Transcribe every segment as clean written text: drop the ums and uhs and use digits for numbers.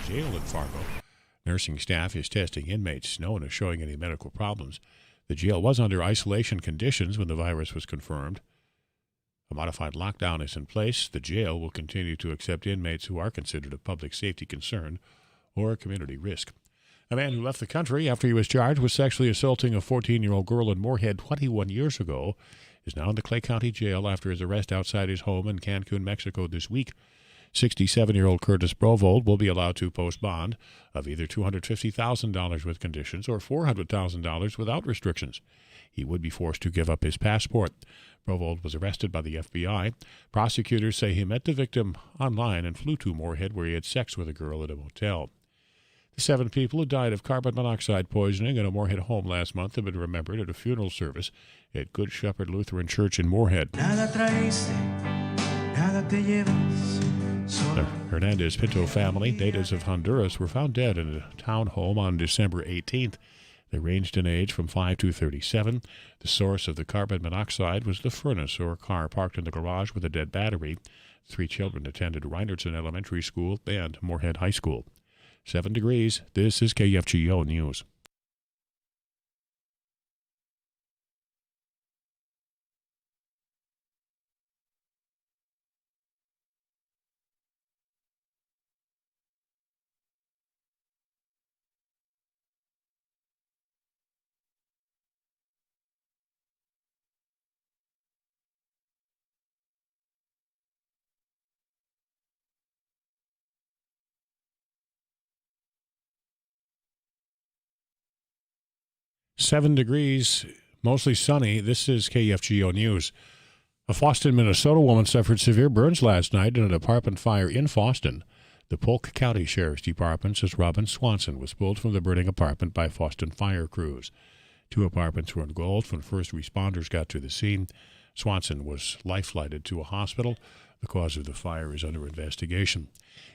jail in Fargo. Nursing staff is testing inmates. No one is showing any medical problems. The jail was under isolation conditions when the virus was confirmed. A modified lockdown is in place. The jail will continue to accept inmates who are considered a public safety concern or a community risk. A man who left the country after he was charged with sexually assaulting a 14-year-old girl in Moorhead 21 years ago is now in the Clay County Jail after his arrest outside his home in Cancun, Mexico this week. 67-year-old Curtis Brovold will be allowed to post bond of either $250,000 with conditions or $400,000 without restrictions. He would be forced to give up his passport. Brovold was arrested by the FBI. Prosecutors say he met the victim online and flew to Moorhead, where he had sex with a girl at a motel. The 7 people who died of carbon monoxide poisoning in a Moorhead home last month have been remembered at a funeral service at Good Shepherd Lutheran Church in Moorhead. The Hernandez Pinto family, natives of Honduras, were found dead in a town home on December 18th. They ranged in age from 5 to 37. The source of the carbon monoxide was the furnace or car parked in the garage with a dead battery. 3 children attended Reinertson Elementary School and Moorhead High School. 7 degrees. This is KFGO News. Seven degrees, mostly sunny. This is KFGO News. A Fosston, Minnesota woman suffered severe burns last night in an apartment fire in Fosston. The Polk County Sheriff's Department says Robin Swanson was pulled from the burning apartment by Fosston fire crews. 2 apartments were engulfed when first responders got to the scene. Swanson was life-flighted to a hospital. The cause of the fire is under investigation.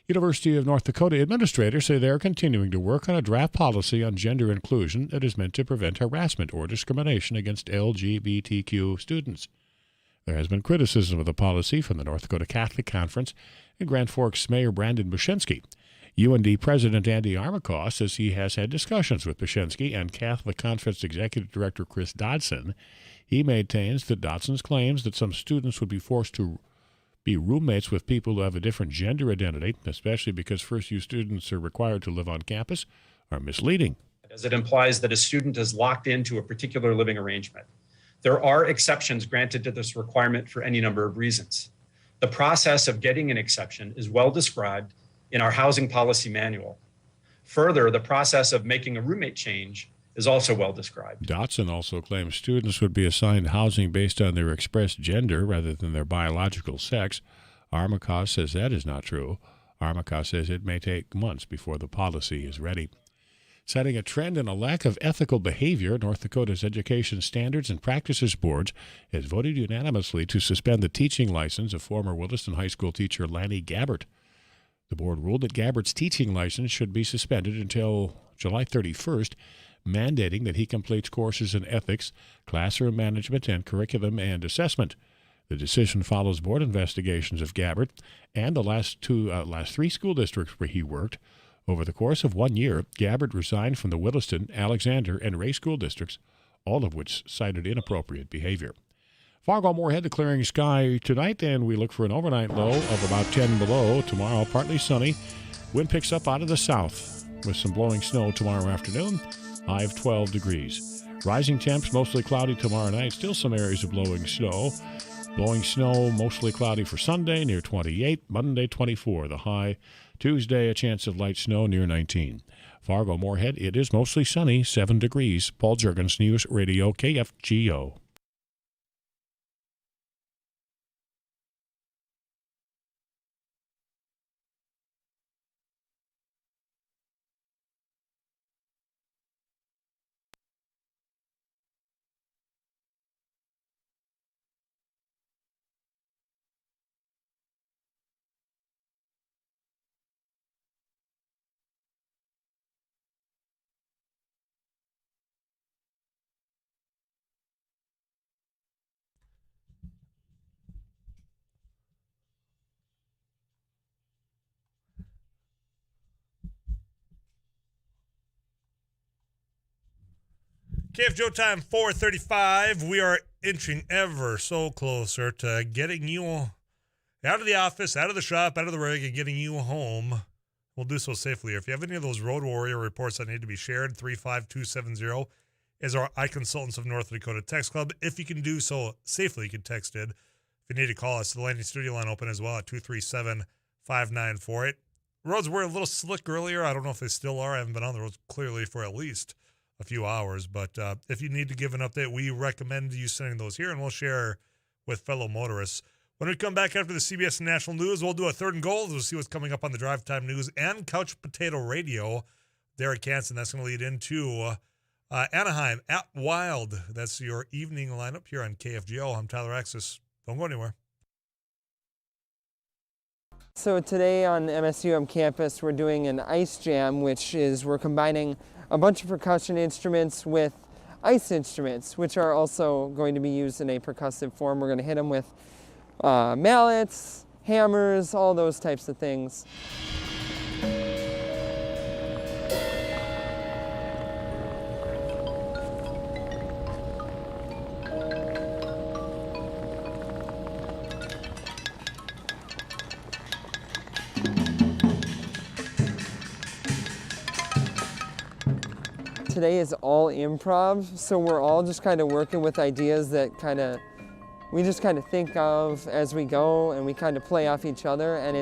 University of North Dakota administrators say they are continuing to work on a draft policy on gender inclusion that is meant to prevent harassment or discrimination against LGBTQ students. There has been criticism of the policy from the North Dakota Catholic Conference and Grand Forks Mayor Brandon Bushensky. UND President Andy Armacost says he has had discussions with Bushensky and Catholic Conference Executive Director Chris Dodson. He maintains that Dodson's claims that some students would be forced to be roommates with people who have a different gender identity, especially because first-year students are required to live on campus, are misleading. As it implies that a student is locked into a particular living arrangement. There are exceptions granted to this requirement for any number of reasons. The process of getting an exception is well described in our housing policy manual. Further, the process of making a roommate change is also well described. Dotson also claims students would be assigned housing based on their expressed gender rather than their biological sex. Armacost says that is not true. Armacost says it may take months before the policy is ready. Setting a trend in a lack of ethical behavior, North Dakota's Education Standards and Practices Board has voted unanimously to suspend the teaching license of former Williston High School teacher Lanny Gabbert. The board ruled that Gabbert's teaching license should be suspended until July 31st, mandating that he completes courses in ethics, classroom management, and curriculum and assessment. The decision follows board investigations of Gabbert and the last 3 school districts where he worked. Over the course of 1 year, Gabbert resigned from the Williston, Alexander, and Ray school districts, all of which cited inappropriate behavior. Fargo-Moorhead, the clearing sky tonight, and we look for an overnight low of about 10 below. Tomorrow, partly sunny. Wind picks up out of the south with some blowing snow tomorrow afternoon. High of 12 degrees. Rising temps, mostly cloudy tomorrow night. Still some areas of blowing snow. Blowing snow, mostly cloudy for Sunday, near 28. Monday, 24, the high. Tuesday, a chance of light snow near 19. Fargo-Moorhead, it is mostly sunny, 7 degrees. Paul Juergens, News Radio, KFGO. KFGO time 4:35. We are inching ever so closer to getting you out of the office, out of the shop, out of the rig, and getting you home. We'll do so safely. If you have any of those Road Warrior reports that need to be shared, 35270 is our iConsultants of North Dakota text club. If you can do so safely, you can text it. If you need to call us, the Landing Studio line open as well at 237-5948. Roads were a little slick earlier. I don't know if they still are. I haven't been on the roads clearly for at least a few hours. But if you need to give an update, we recommend you sending those here, and we'll share with fellow motorists. When we come back after the CBS National News, we'll do a third and goal. We'll see what's coming up on the Drive Time News and Couch Potato Radio. Derek Hansen, that's going to lead into Anaheim at Wild. That's your evening lineup here on KFGO. I'm Tyler Axis. Don't go anywhere. So today on MSUM campus, we're doing an ice jam, which is we're combining a bunch of percussion instruments with ice instruments, which are also going to be used in a percussive form. We're going to hit them with mallets, hammers, all those types of things. Today is all improv, so we're all just kind of working with ideas that we just kind of think of as we go, and we kind of play off each other, and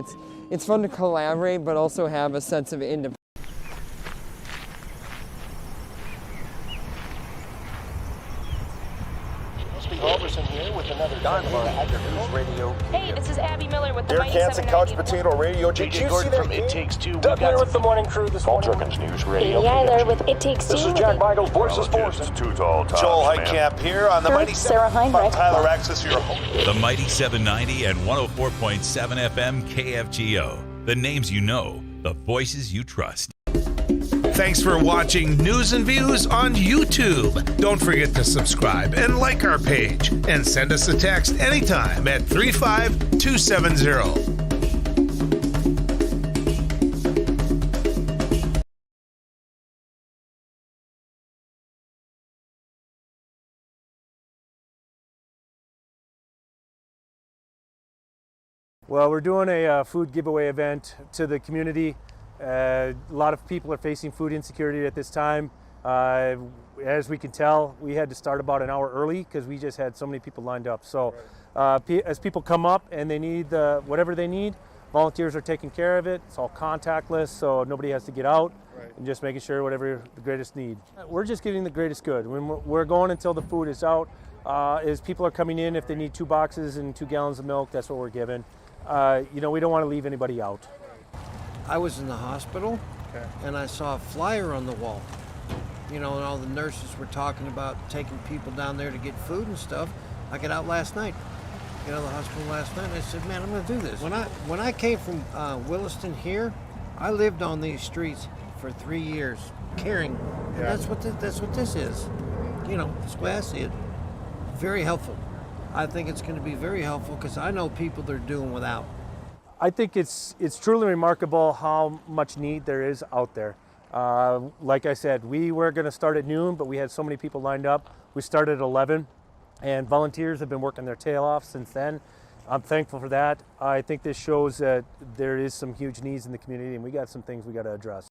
it's fun to collaborate but also have a sense of independence. Here with another News Radio. Hey, this is Abby Miller with the Derek Hansen, Couch Potato Radio. Did you see that? It Takes Two. Doug Miller with the morning crew this morning. Jerkins News Radio. Amy Eiler with It Takes Two. This is Jack Michaels, Voices Fosston. Too tall. Joel Heitkamp here on the Mighty Sarah 7. Heinrich. Tyler Axis, your host. The Mighty 790 and 104.7 FM KFGO. The names you know, the voices you trust. Thanks for watching News and Views on YouTube. Don't forget to subscribe and like our page, and send us a text anytime at 35270. Well, we're doing a food giveaway event to the community. A lot of people are facing food insecurity at this time. As we can tell, we had to start about an hour early because we just had so many people lined up. So as people come up and they need whatever they need, volunteers are taking care of it. It's all contactless, so nobody has to get out. Right. And just making sure whatever the greatest need. We're just giving the greatest good. When we're going until the food is out. As people are coming in, if they need 2 boxes and 2 gallons of milk, that's what we're giving. We don't want to leave anybody out. I was in the hospital, and I saw a flyer on the wall. And all the nurses were talking about taking people down there to get food and stuff. I got out last night, got out of the hospital last night, and I said, man, I'm going to do this. When I came from Williston here, I lived on these streets for 3 years, caring. And that's what this is. That's the way I see it. Very helpful. I think it's going to be very helpful because I know people that are doing without. I think it's truly remarkable how much need there is out there. Like I said, we were going to start at noon, but we had so many people lined up. We started at 11, and volunteers have been working their tail off since then. I'm thankful for that. I think this shows that there is some huge needs in the community, and we got some things we got to address.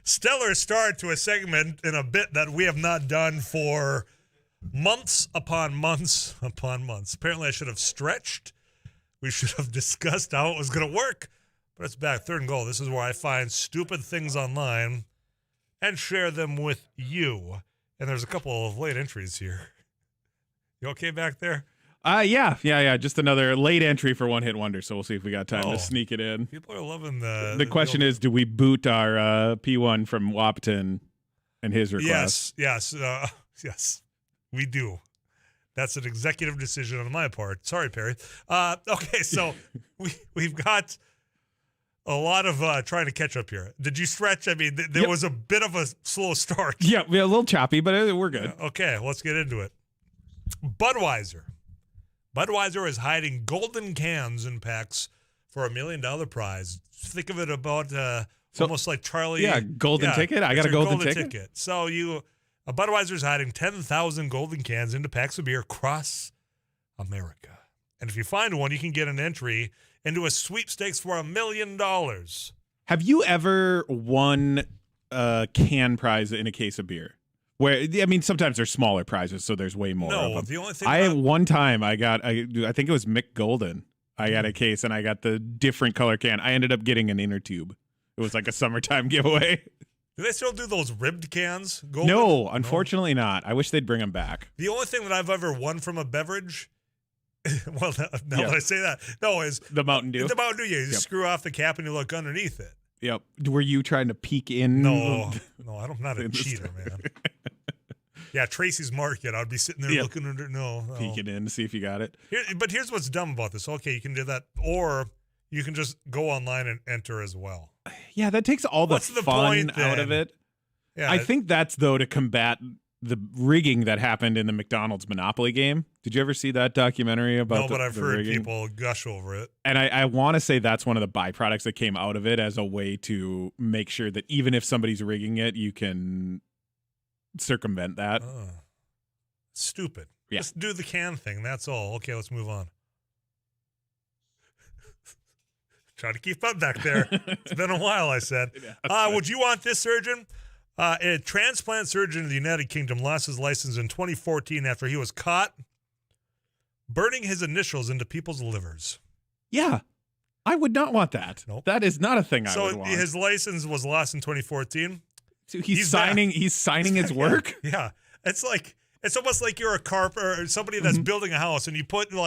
Stellar start to a segment in a bit that we have not done for months upon months upon months. Apparently I should have stretched. We should have discussed how it was going to work But it's back, 3rd and goal. This is where I find stupid things online and share them with you. And there's a couple of late entries here. You okay back there? Yeah. Just another late entry for One Hit Wonder, so we'll see if we got time to sneak it in. People are loving the question is, do we boot our P1 from Wapton and his request? Yes, we do. That's an executive decision on my part. Sorry, Perry. Okay, so we've got a lot of trying to catch up here. Did you stretch? I mean, there was a bit of a slow start. Yeah, a little choppy, but we're good. Okay, let's get into it. Budweiser is hiding golden cans in packs for $1 million prize. Think of it about almost like Charlie. Yeah, golden ticket. I got a golden ticket. So Budweiser's hiding 10,000 golden cans into packs of beer across America. And if you find one, you can get an entry into a sweepstakes for $1 million. Have you ever won a can prize in a case of beer? Where, I mean, sometimes there's smaller prizes, so there's way more of them. The only thing one time I think it was Mick Golden. I got a case and I got the different color can. I ended up getting an inner tube. It was like a summertime giveaway. Do they still do those ribbed cans? Golden? No, unfortunately not. I wish they'd bring them back. The only thing that I've ever won from a beverage, well, now that I say that, is the Mountain Dew. The Mountain Dew, you screw off the cap and you look underneath it. Yep. Were you trying to peek in? No, I'm not a cheater, man. Yeah, Tracy's Market. I'd be sitting there looking under. No, peeking in to see if you got it. But here's what's dumb about this. Okay, you can do that, or you can just go online and enter as well. Yeah, that takes all the fun out of it. Yeah, I think that's though to combat the rigging that happened in the McDonald's Monopoly game. Did you ever see that documentary about? No, but I've heard rigging? People gush over it. And I want to say that's one of the byproducts that came out of it as a way to make sure that even if somebody's rigging it, you can circumvent that. Stupid. Yeah. Just do the can thing. That's all. Okay, let's move on. Try to keep up back there. It's been a while, I said. Would you want this, surgeon? A transplant surgeon in the United Kingdom lost his license in 2014 after he was caught burning his initials into people's livers. Yeah. I would not want that. Nope. That is not a thing I would want. So his license was lost in 2014. So he's signing his work? Yeah. It's almost like you're a carpenter or somebody that's building a house and you put on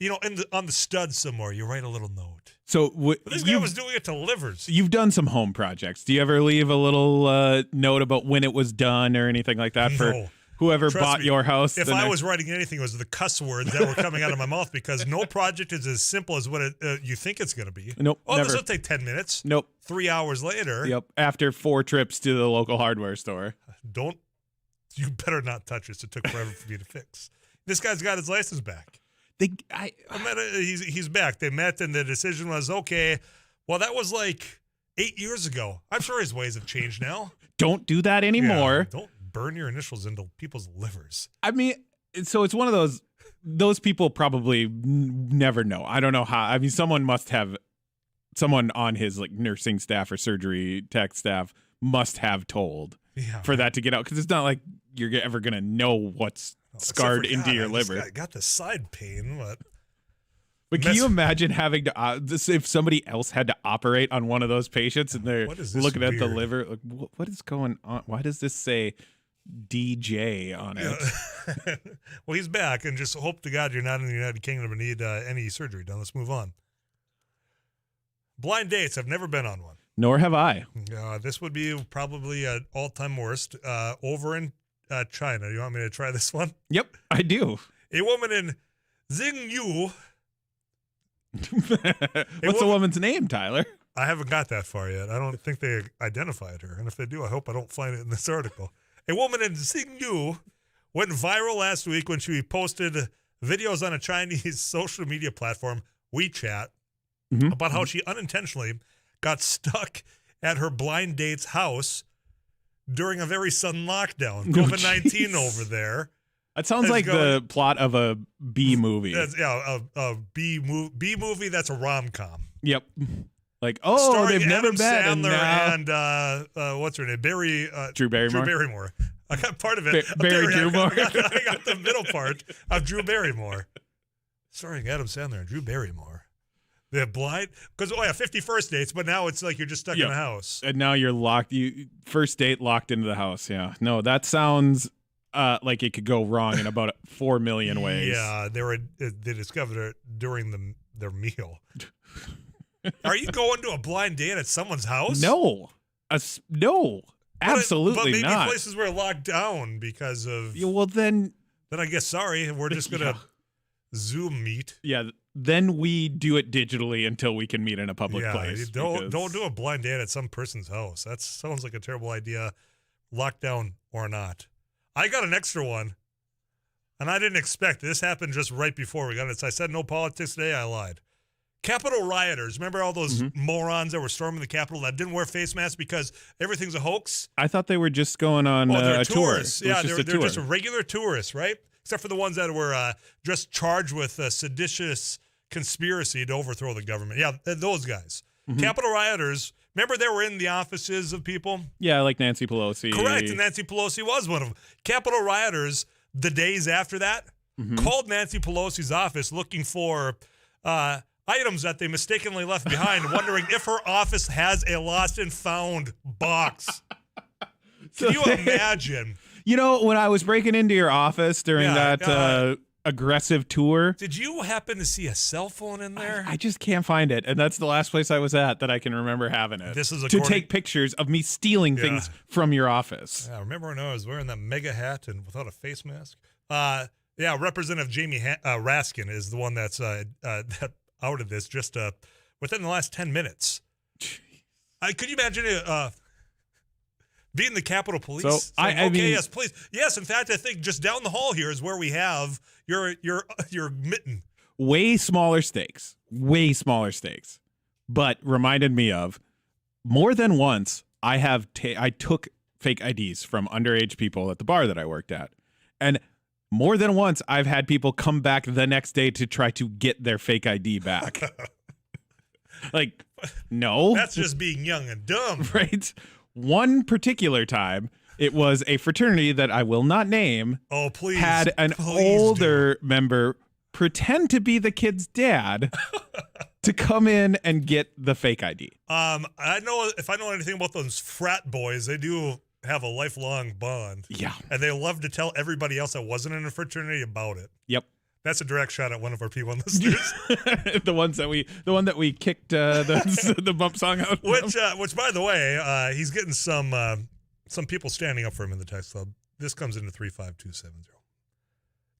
the stud somewhere, you write a little note. So this guy was doing it to livers. You've done some home projects. Do you ever leave a little note about when it was done or anything like that for whoever bought your house? If I was writing anything, it was the cuss words that were coming out of my mouth because no project is as simple as what you think it's going to be. Nope. Oh, never. this will take 10 minutes. Nope. 3 hours later. Yep. After 4 trips to the local hardware store. You better not touch this. It took forever for me to fix. This guy's got his license back. He's back. They met, and the decision was, okay, well, that was like 8 years ago. I'm sure his ways have changed now. Don't do that anymore. Yeah, don't burn your initials into people's livers. I mean, so it's one of those people probably never know. I don't know how. I mean, someone on his like nursing staff or surgery tech staff must have told for that to get out. Because it's not like you're ever going to know what's scarred into your liver. I got the side pain, but can you imagine having to if somebody else had to operate on one of those patients and they're looking at the liver, like, what is going on? Why does this say DJ on it? Well, he's back, and just hope to God you're not in the United Kingdom and need any surgery done. Let's move on. Blind dates. I've never been on one. Nor have I. This would be probably an all-time worst. Over in China. You want me to try this one? Yep, I do. A woman in Xingyu. What's the woman's name, Tyler? I haven't got that far yet. I don't think they identified her. And if they do, I hope I don't find it in this article. A woman in Xingyu went viral last week when she posted videos on a Chinese social media platform, WeChat, about how she unintentionally got stuck at her blind date's house during a very sudden lockdown. COVID-19 over there. That sounds like the plot of a B movie. A B movie that's a rom-com. Yep. Like, they've never Adam met. Sandler and what's her name? Drew Barrymore. Drew Barrymore. I got part of it. Barry Drewmore. I got the middle part of Drew Barrymore. Starring Adam Sandler and Drew Barrymore. They're blind? Because, 51st dates, but now it's like you're just stuck in a house. And now you're locked. First date locked into the house. Yeah. No, that sounds like it could go wrong in about 4 million ways. Yeah, they discovered it during their meal. Are you going to a blind date at someone's house? No. No. Absolutely but maybe not. places were locked down because of... Yeah, well, then I guess, sorry, we're just going to Zoom meet. Yeah, then we do it digitally until we can meet in a public place. Don't do a blind date at some person's house. That sounds like a terrible idea, lockdown or not. I got an extra one, and I didn't expect it. This happened just right before we got it. So I said no politics today. I lied. Capitol rioters. Remember all those morons that were storming the Capitol that didn't wear face masks because everything's a hoax? I thought they were just going on they're a tour. Tourists. Yeah, they're just regular tourists, right? Except for the ones that were just charged with seditious conspiracy to overthrow the government. Yeah, those guys. Capitol rioters. Remember they were in the offices of people? Yeah, like Nancy Pelosi. Correct, and Nancy Pelosi was one of them. Capitol rioters, the days after that, called Nancy Pelosi's office looking for items that they mistakenly left behind, wondering if her office has a lost and found box. Can you imagine? You know, when I was breaking into your office during that aggressive tour. Did you happen to see a cell phone in there? I just can't find it. And that's the last place I was at that I can remember having it. This is to take pictures of me stealing things from your office. Yeah, remember when I was wearing that mega hat and without a face mask? Representative Jamie Raskin is the one that's that outed this just within the last 10 minutes. Could you imagine being the Capitol Police? So, saying, yes, please. Yes, in fact, I think just down the hall here is where we have your mitten. Way smaller stakes. But reminded me of more than once I took fake IDs from underage people at the bar that I worked at. And more than once I've had people come back the next day to try to get their fake ID back. Like, no. That's just being young and dumb. Right? One particular time, it was a fraternity that I will not name. Oh, please. Had an older member pretend to be the kid's dad to come in and get the fake ID. I know if I know anything about those frat boys, they do have a lifelong bond. Yeah. And they love to tell everybody else that wasn't in a fraternity about it. Yep. That's a direct shot at one of our people listeners. the one that we kicked the bump song out. Which by the way, he's getting some people standing up for him in the text club. This comes into 35270.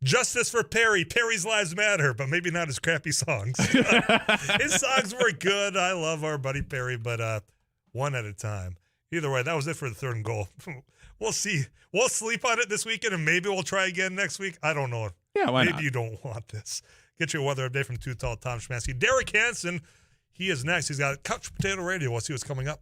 Justice for Perry. Perry's lives matter, but maybe not his crappy songs. His songs were good. I love our buddy Perry, but one at a time. Either way, that was it for the third and goal. We'll see. We'll sleep on it this weekend, and maybe we'll try again next week. I don't know. Yeah, why maybe not? You don't want this. Get your weather update from Too Tall Tom Schmansky. Derek Hansen, he is next. He's got Couch Potato Radio. We'll see what's coming up.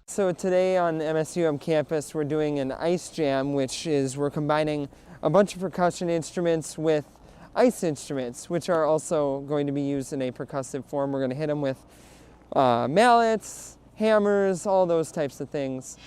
So today on MSUM campus, we're doing an ice jam, which is we're combining a bunch of percussion instruments with ice instruments, which are also going to be used in a percussive form. We're going to hit them with mallets, hammers, all those types of things.